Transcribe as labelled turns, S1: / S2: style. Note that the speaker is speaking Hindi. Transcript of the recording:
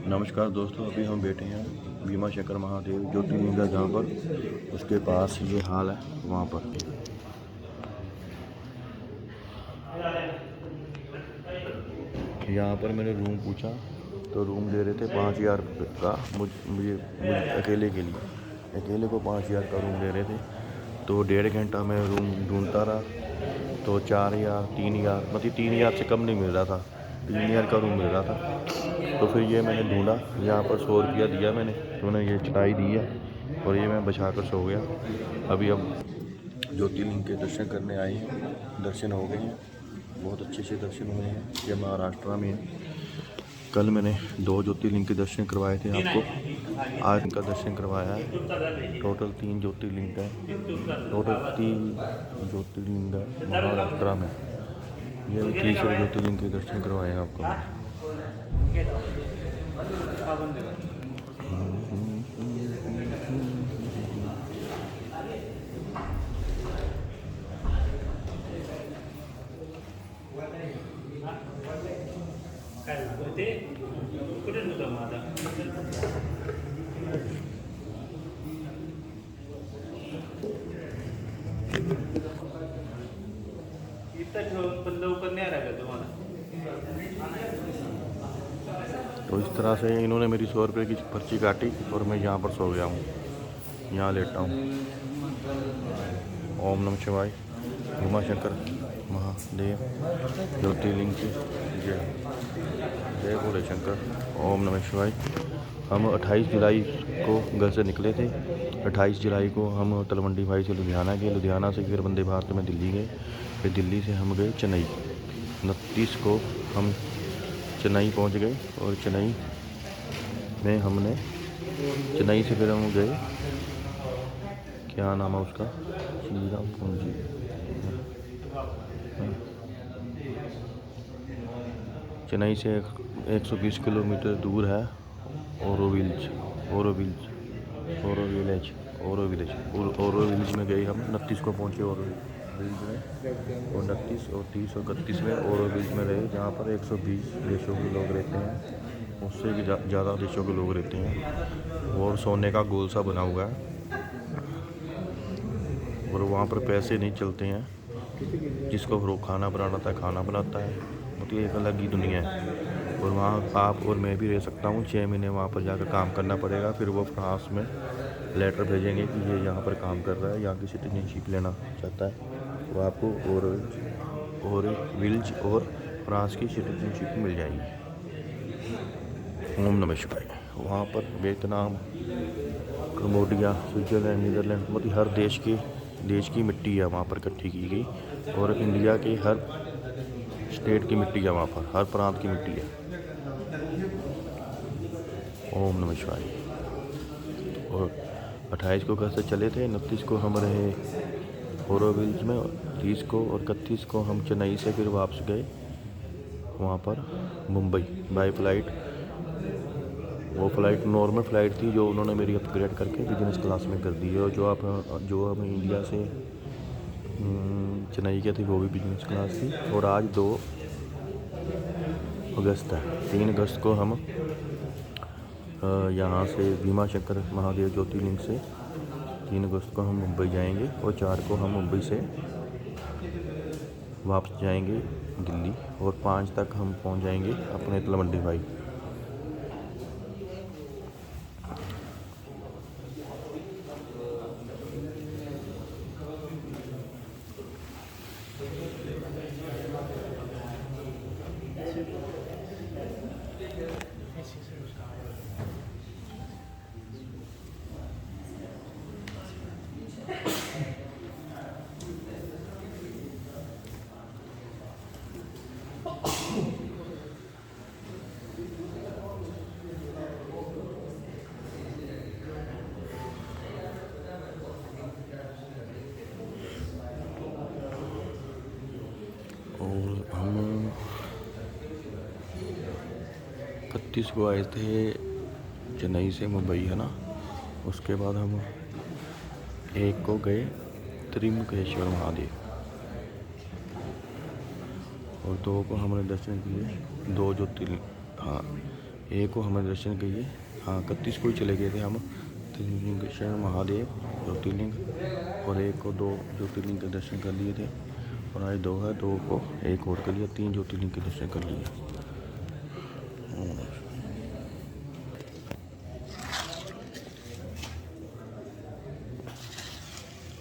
S1: नमस्कार दोस्तों, अभी हम बैठे हैं भीमा शंकर महादेव ज्योतिर्लिंग है जहाँ पर उसके पास ये हाल है। वहाँ पर यहाँ पर मैंने रूम पूछा तो रूम दे रहे थे 5,000 का। मुझे अकेले के लिए, अकेले को 5,000 का रूम दे रहे थे। तो 1.5 घंटा मैं रूम ढूंढता रहा तो 4,000 3,000 मतलब 3,000 से कम नहीं मिल रहा था। 3,000 का रूम मिल रहा था। तो फिर ये मैंने ढूंढा, यहाँ पर 100 रुपया दिया मैंने, तो मैंने ये चटाई दी है और ये मैं बचा कर सो गया। अभी हम ज्योतिर्लिंग के दर्शन करने आए हैं। दर्शन हो गए हैं, बहुत अच्छे से दर्शन हुए हैं। ये महाराष्ट्र में है। कल मैंने 2 ज्योतिर्लिंग के दर्शन करवाए थे आपको, आज इनका दर्शन करवाया है। टोटल 3 ज्योतिर्लिंग है, टोटल 3 ज्योतिर्लिंग है महाराष्ट्र में। ये तीसरे ज्योतिर्लिंग के दर्शन करवाए हैं आपको मैंने।
S2: पण लवकर नाही राहिलं तुम्हाला।
S1: तो इस तरह से इन्होंने मेरी 100 रुपये की पर्ची काटी और मैं यहाँ पर सो गया हूँ, यहाँ लेटा हूँ। ओम नमः शिवाय, भीमा शंकर महादेव ज्योतिर्लिंग की जय, जय भोले शंकर। ओम नमः शिवाय। हम 28 जुलाई को घर से निकले थे। 28 जुलाई को हम तलवंडी भाई से लुधियाना गए, लुधियाना से फिर वंदे भारत में दिल्ली गए, फिर दिल्ली से हम गए चेन्नई। 29 को हम चेन्नई पहुंच गए और चेन्नई में हमने चेन्नई से फिर हम गए, क्या नाम है उसका, श्रीराम पूंजी, चेन्नई से 120 किलोमीटर दूर है ओरो विलेज, ओरो विलेज, ओरो विलेज, ओरो विलेज, ओरो विलेज में गए हम। 29 को पहुँचे ओरो विलेज में, और 29 और 30 और 31 में ओरो विलेज में रहे, जहाँ पर 120 देशों के लोग रहते हैं, उससे भी ज़्यादा देशों के लोग रहते हैं। और सोने का गोल सा बना हुआ है और वहाँ पर पैसे नहीं चलते हैं, जिसको खाना बनाना आता है खाना बनाता है। मतलब एक अलग ही दुनिया है। और वहाँ आप और मैं भी रह सकता हूँ। 6 महीने वहाँ पर जाकर काम करना पड़ेगा, फिर वो फ्रांस में लेटर भेजेंगे कि ये यहाँ पर काम कर रहा है, यहाँ की सिटीजनशिप लेना चाहता है, तो आपको और विल्ज और फ्रांस की सिटीजनशिप मिल जाएगी। ओम नमः शिवाय। वहाँ पर वियतनाम, कम्बोडिया, स्विट्ज़रलैंड, नीदरलैंड, मतलब हर देश की मिट्टी है वहाँ पर इकट्ठी की गई, और इंडिया के हर स्टेट की मिट्टी है वहाँ पर, हर प्रांत की मिट्टी है। ओम नमः शिवाय। और 28 को घर से चले थे, 29 को हम रहे ओरो विलेज में, 30 को और 31 को हम चेन्नई से फिर वापस गए वहाँ पर मुंबई बाय फ्लाइट। वो फ़्लाइट नॉर्मल फ़्लाइट थी, जो उन्होंने मेरी अपग्रेड करके बिजनेस क्लास में कर दी है। और जो हम इंडिया से चेन्नई के थे वो भी बिजनेस क्लास थी। और आज 2 अगस्त है, 3 अगस्त को हम यहाँ से भीमा शंकर महादेव ज्योतिर्लिंग से 3 अगस्त को हम मुंबई जाएंगे, और 4 को हम मुंबई से वापस जाएंगे दिल्ली, और 5 तक हम पहुँच जाएंगे अपने तलवंडी भाई। और हम 31 को आए थे चेन्नई से मुंबई, है ना। उसके बाद हम 1 को गए त्रिमुकेश्वर महादेव, और 2 को हमने दर्शन किए 2 ज्योतिर्लिंग, हाँ एक को हमें दर्शन किए, हाँ 31 को ही चले गए थे हम। त्रिलिंगेश्वर महादेव ज्योतिर्लिंग, और एक को 2 ज्योतिर्लिंग के दर्शन कर लिए थे। और आज 2 है, 2 को एक और कर लिया, 3 ज्योतिर्लिंग के दर्शन कर लिए।